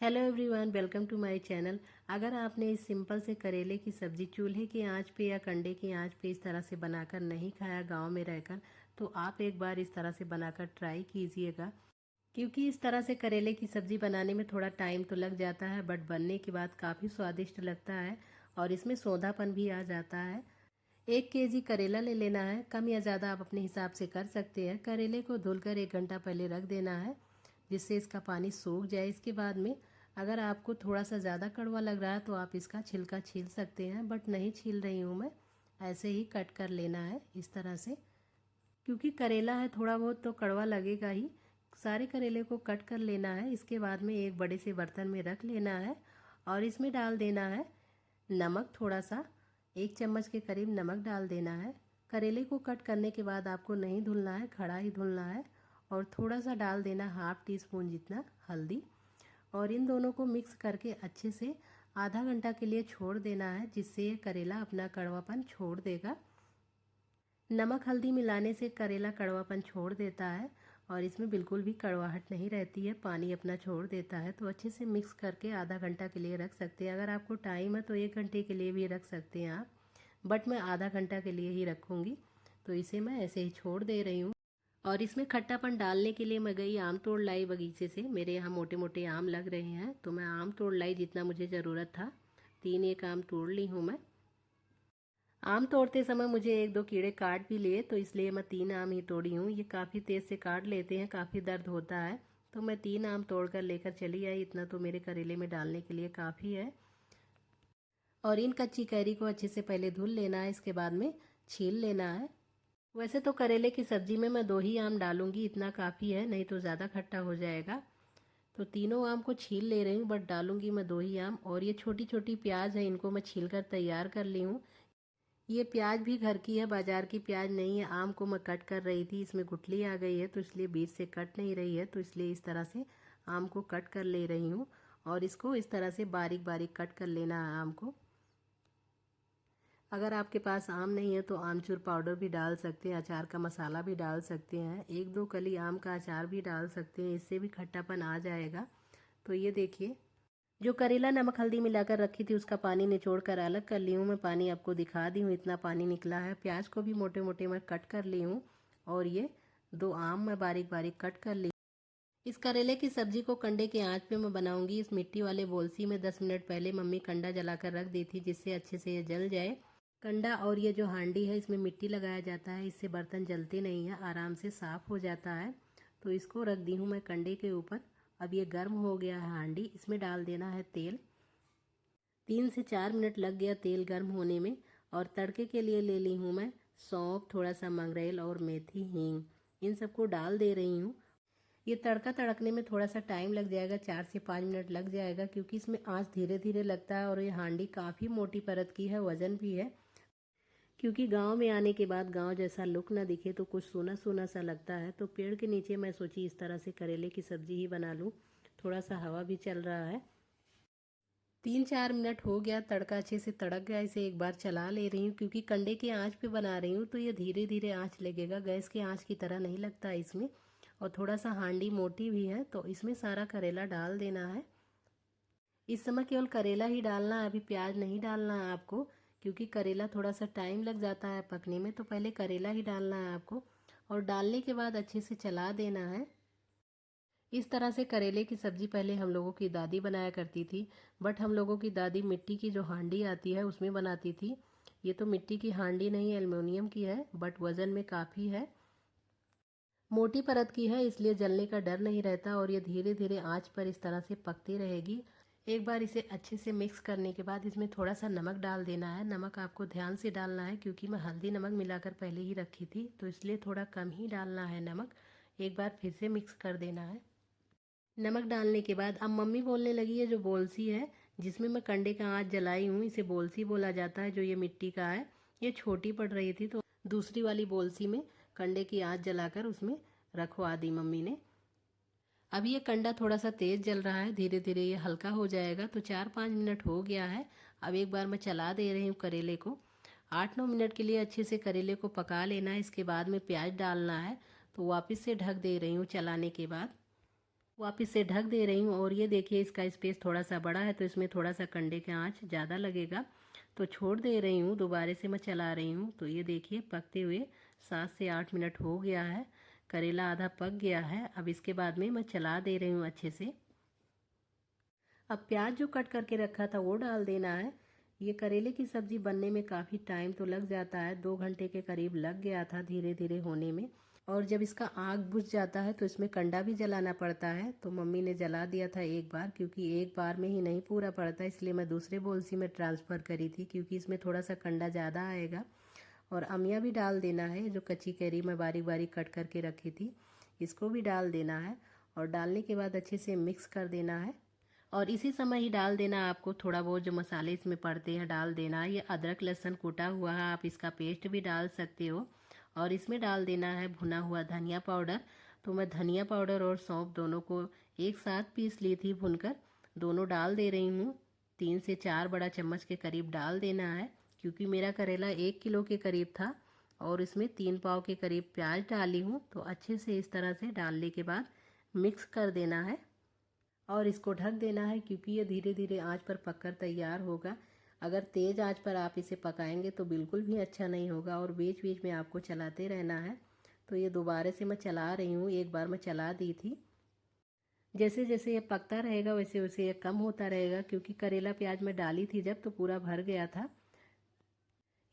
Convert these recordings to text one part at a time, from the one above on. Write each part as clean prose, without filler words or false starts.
Hello everyone, welcome to my channel. अगर आपने इस सिंपल से करेले की सब्ज़ी चूल्हे की आंच पे या कंडे की आंच पे इस तरह से बनाकर नहीं खाया गांव में रहकर, तो आप एक बार इस तरह से बनाकर ट्राई कीजिएगा। क्योंकि इस तरह से करेले की सब्ज़ी बनाने में थोड़ा टाइम तो लग जाता है, बट बनने के बाद काफ़ी स्वादिष्ट लगता है और इसमें सौंधापन भी आ जाता है। 1 केजी करेला ले लेना है। कम या ज़्यादा आप अपने हिसाब से कर सकते हैं। करेले को धुलकर 1 घंटा पहले रख देना है, जिससे इसका पानी सूख जाए। इसके बाद में अगर आपको थोड़ा सा ज़्यादा कड़वा लग रहा है तो आप इसका छिलका छील सकते हैं, बट नहीं छील रही हूँ मैं। ऐसे ही कट कर लेना है इस तरह से, क्योंकि करेला है थोड़ा बहुत तो कड़वा लगेगा ही। सारे करेले को कट कर लेना है। इसके बाद में एक बड़े से बर्तन में रख लेना है और इसमें डाल देना है नमक। थोड़ा सा 1 चम्मच के करीब नमक डाल देना है। करेले को कट करने के बाद आपको नहीं धुलना है, खड़ा ही धुलना है। और थोड़ा सा डाल देना ½ टीस्पून जितना हल्दी, और इन दोनों को मिक्स करके अच्छे से आधा घंटा के लिए छोड़ देना है, जिससे ये करेला अपना कड़वापन छोड़ देगा। नमक हल्दी मिलाने से करेला कड़वापन छोड़ देता है और इसमें बिल्कुल भी कड़वाहट नहीं रहती है, पानी अपना छोड़ देता है। तो अच्छे से मिक्स करके आधा घंटा के लिए रख सकते हैं। अगर आपको टाइम है तो 1 घंटे के लिए भी रख सकते हैं आप, बट मैं आधा घंटा के लिए ही रखूँगी। तो इसे मैं ऐसे ही छोड़ दे रही हूँ। और इसमें खट्टापन डालने के लिए मैं गई आम तोड़ लाई बगीचे से। मेरे यहाँ मोटे मोटे आम लग रहे हैं, तो मैं आम तोड़ लाई जितना मुझे ज़रूरत था। 1 आम तोड़ ली हूँ मैं। आम तोड़ते समय मुझे 1-2 कीड़े काट भी लिए, तो इसलिए मैं 3 आम ही तोड़ी हूँ। ये काफ़ी तेज़ से काट लेते हैं, काफ़ी दर्द होता है। तो मैं 3 आम तोड़ कर लेकर चली आई। इतना तो मेरे करेले में डालने के लिए काफ़ी है। और इन कच्ची कैरी को अच्छे से पहले धुल लेना है, इसके बाद में छील लेना है। वैसे तो करेले की सब्ज़ी में मैं 2 ही आम डालूंगी, इतना काफ़ी है, नहीं तो ज़्यादा खट्टा हो जाएगा। तो तीनों आम को छील ले रही हूँ, बट डालूंगी मैं 2 ही आम। और ये छोटी छोटी प्याज है, इनको मैं छील कर तैयार कर ली हूँ। ये प्याज भी घर की है, बाजार की प्याज नहीं है। आम को मैं कट कर रही थी, इसमें गुठली आ गई है, तो इसलिए बीच से कट नहीं रही है, तो इसलिए इस तरह से आम को कट कर ले रही हूँ। और इसको इस तरह से बारीक बारीक कट कर लेना है आम को। अगर आपके पास आम नहीं है तो आमचूर पाउडर भी डाल सकते हैं, अचार का मसाला भी डाल सकते हैं, 1-2 कली आम का अचार भी डाल सकते हैं, इससे भी खट्टापन आ जाएगा। तो ये देखिए, जो करेला नमक हल्दी मिलाकर रखी थी उसका पानी निचोड़ कर अलग कर ली हूँ। मैं पानी आपको दिखा दी हूँ, इतना पानी निकला है। प्याज को भी मोटे मोटे मैं कट कर ली हूँ। और ये 2 आम मैं बारीक बारीक कट कर ली। इस करेले की सब्जी को कंडे के आंच पे मैं बनाऊंगी। इस मिट्टी वाले बोलसी में 10 मिनट पहले मम्मी कंडा जलाकर रख दी थी, जिससे अच्छे से ये जल जाए। कंडा और ये जो हांडी है, इसमें मिट्टी लगाया जाता है, इससे बर्तन जलते नहीं है, आराम से साफ़ हो जाता है। तो इसको रख दी हूँ मैं कंडे के ऊपर। अब ये गर्म हो गया है हांडी, इसमें डाल देना है तेल। 3 से 4 मिनट लग गया तेल गर्म होने में। और तड़के के लिए ले ली हूँ मैं सौंफ, थोड़ा सा मंगरेल और मेथी, हींग, इन सबको डाल दे रही हूँ। ये तड़का तड़कने में थोड़ा सा टाइम लग जाएगा, 4 से 5 मिनट लग जाएगा, क्योंकि इसमें आंच धीरे धीरे लगता है और ये हांडी काफ़ी मोटी परत की है, वज़न भी है। क्योंकि गांव में आने के बाद गांव जैसा लुक ना दिखे तो कुछ सोना सोना सा लगता है, तो पेड़ के नीचे मैं सोची इस तरह से करेले की सब्जी ही बना लूँ। थोड़ा सा हवा भी चल रहा है। 3-4 मिनट हो गया, तड़का अच्छे से तड़क गया। इसे एक बार चला ले रही हूँ, क्योंकि कंडे की आंच पे बना रही हूँ तो ये धीरे धीरे आंच लगेगा, गैस की आंच की तरह नहीं लगता इसमें। और थोड़ा सा हांडी मोटी भी है, तो इसमें सारा करेला डाल देना है। इस समय केवल करेला ही डालना है, अभी प्याज नहीं डालना है आपको, क्योंकि करेला थोड़ा सा टाइम लग जाता है पकने में। तो पहले करेला ही डालना है आपको, और डालने के बाद अच्छे से चला देना है। इस तरह से करेले की सब्ज़ी पहले हम लोगों की दादी बनाया करती थी, बट हम लोगों की दादी मिट्टी की जो हांडी आती है उसमें बनाती थी। ये तो मिट्टी की हांडी नहीं, एल्युमिनियम की है, बट वज़न में काफ़ी है, मोटी परत की है, इसलिए जलने का डर नहीं रहता। और ये धीरे धीरे आंच पर इस तरह से पकती रहेगी। एक बार इसे अच्छे से मिक्स करने के बाद इसमें थोड़ा सा नमक डाल देना है। नमक आपको ध्यान से डालना है, क्योंकि मैं हल्दी नमक मिलाकर पहले ही रखी थी, तो इसलिए थोड़ा कम ही डालना है नमक। एक बार फिर से मिक्स कर देना है। नमक डालने के बाद अब मम्मी बोलने लगी है, जो बोलसी है जिसमें मैं कंडे का आँच जलाई हूँ, इसे बोलसी बोला जाता है। जो ये मिट्टी का है, ये छोटी पड़ रही थी, तो दूसरी वाली बोलसी में कंडे की आँच जलाकर उसमें रखवा दी मम्मी ने। अब ये कंडा थोड़ा सा तेज़ जल रहा है, धीरे धीरे ये हल्का हो जाएगा। तो 4-5 मिनट हो गया है। अब एक बार मैं चला दे रही हूँ करेले को। 8-9 मिनट के लिए अच्छे से करेले को पका लेना है। इसके बाद में प्याज डालना है, तो वापस से ढक दे रही हूँ चलाने के बाद। वापस से ढक दे रही हूँ और ये देखिए इसका स्पेस थोड़ा सा बड़ा है तो इसमें थोड़ा सा कंडे का आँच ज़्यादा लगेगा। तो छोड़ दे रही हूँ, दोबारा से मैं चला रही हूँ। तो ये देखिए पकते हुए 7 से 8 मिनट हो गया है, करेला आधा पक गया है। अब इसके बाद में मैं चला दे रही हूँ अच्छे से। अब प्याज जो कट करके रखा था वो डाल देना है। ये करेले की सब्ज़ी बनने में काफ़ी टाइम तो लग जाता है, 2 घंटे के करीब लग गया था धीरे धीरे होने में। और जब इसका आग बुझ जाता है तो इसमें कंडा भी जलाना पड़ता है। तो मम्मी ने जला दिया था एक बार, क्योंकि एक बार में ही नहीं पूरा पड़ता, इसलिए मैं दूसरे बोलसी में ट्रांसफ़र करी थी, क्योंकि इसमें थोड़ा सा कंडा ज़्यादा आएगा। और अमिया भी डाल देना है, जो कच्ची कैरी मैं बारीक बारीक कट करके रखी थी, इसको भी डाल देना है। और डालने के बाद अच्छे से मिक्स कर देना है। और इसी समय ही डाल देना आपको थोड़ा बहुत जो मसाले इसमें पड़ते हैं डाल देना है। ये अदरक लहसुन कूटा हुआ है, आप इसका पेस्ट भी डाल सकते हो। और इसमें डाल देना है भुना हुआ धनिया पाउडर। तो मैं धनिया पाउडर और सौंफ दोनों को एक साथ पीस ली थी भुनकर, दोनों डाल दे रही हूँ। 3 से 4 बड़ा चम्मच के करीब डाल देना है, क्योंकि मेरा करेला 1 किलो के करीब था और इसमें 3 पाव के करीब प्याज डाली हूँ। तो अच्छे से इस तरह से डालने के बाद मिक्स कर देना है और इसको ढक देना है, क्योंकि ये धीरे धीरे आंच पर पककर तैयार होगा। अगर तेज़ आंच पर आप इसे पकाएंगे तो बिल्कुल भी अच्छा नहीं होगा और बीच बीच में आपको चलाते रहना है। तो ये दोबारा से मैं चला रही हूँ, एक बार मैं चला दी थी। जैसे जैसे ये पकता रहेगा वैसे वैसे ये कम होता रहेगा, क्योंकि करेला प्याज में डाली थी जब तो पूरा भर गया था।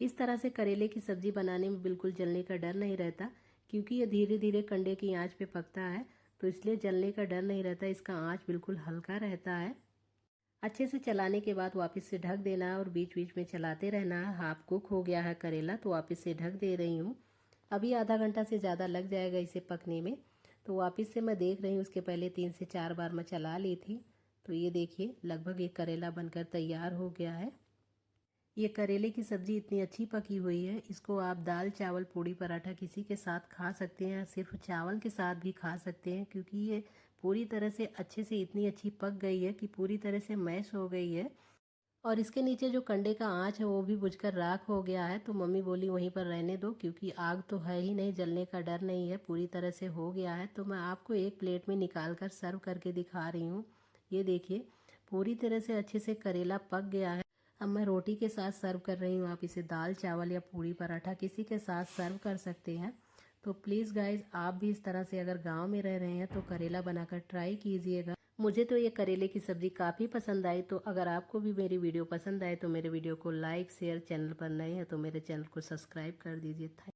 इस तरह से करेले की सब्ज़ी बनाने में बिल्कुल जलने का डर नहीं रहता, क्योंकि ये धीरे धीरे कंडे की आंच पे पकता है, तो इसलिए जलने का डर नहीं रहता। इसका आंच बिल्कुल हल्का रहता है। अच्छे से चलाने के बाद वापस से ढक देना है और बीच बीच में चलाते रहना है। हाफ कुक हो गया है करेला, तो वापस से ढक दे रही हूँ। अभी आधा घंटा से ज़्यादा लग जाएगा इसे पकने में। तो वापस से मैं देख रही हूँ, उसके पहले 3 से 4 बार मैं चला ली थी। तो ये देखिए लगभग एक करेला बनकर तैयार हो गया है। ये करेले की सब्ज़ी इतनी अच्छी पकी हुई है, इसको आप दाल चावल पूड़ी पराठा किसी के साथ खा सकते हैं, सिर्फ चावल के साथ भी खा सकते हैं, क्योंकि ये पूरी तरह से अच्छे से इतनी अच्छी पक गई है कि पूरी तरह से मैश हो गई है। और इसके नीचे जो कंडे का आँच है वो भी बुझकर राख हो गया है। तो मम्मी बोली वहीं पर रहने दो, क्योंकि आग तो है ही नहीं, जलने का डर नहीं है, पूरी तरह से हो गया है। तो मैं आपको एक प्लेट में निकाल कर सर्व करके दिखा रही हूँ। ये देखिए पूरी तरह से अच्छे से करेला पक गया है। अब मैं रोटी के साथ सर्व कर रही हूँ, आप इसे दाल चावल या पूड़ी पराठा किसी के साथ सर्व कर सकते हैं। तो प्लीज़ गाइज, आप भी इस तरह से अगर गांव में रह रहे हैं तो करेला बनाकर ट्राई कीजिएगा। मुझे तो ये करेले की सब्ज़ी काफ़ी पसंद आई। तो अगर आपको भी मेरी वीडियो पसंद आए तो मेरे वीडियो को लाइक शेयर, चैनल पर नए हैं तो मेरे चैनल को सब्सक्राइब कर दीजिए।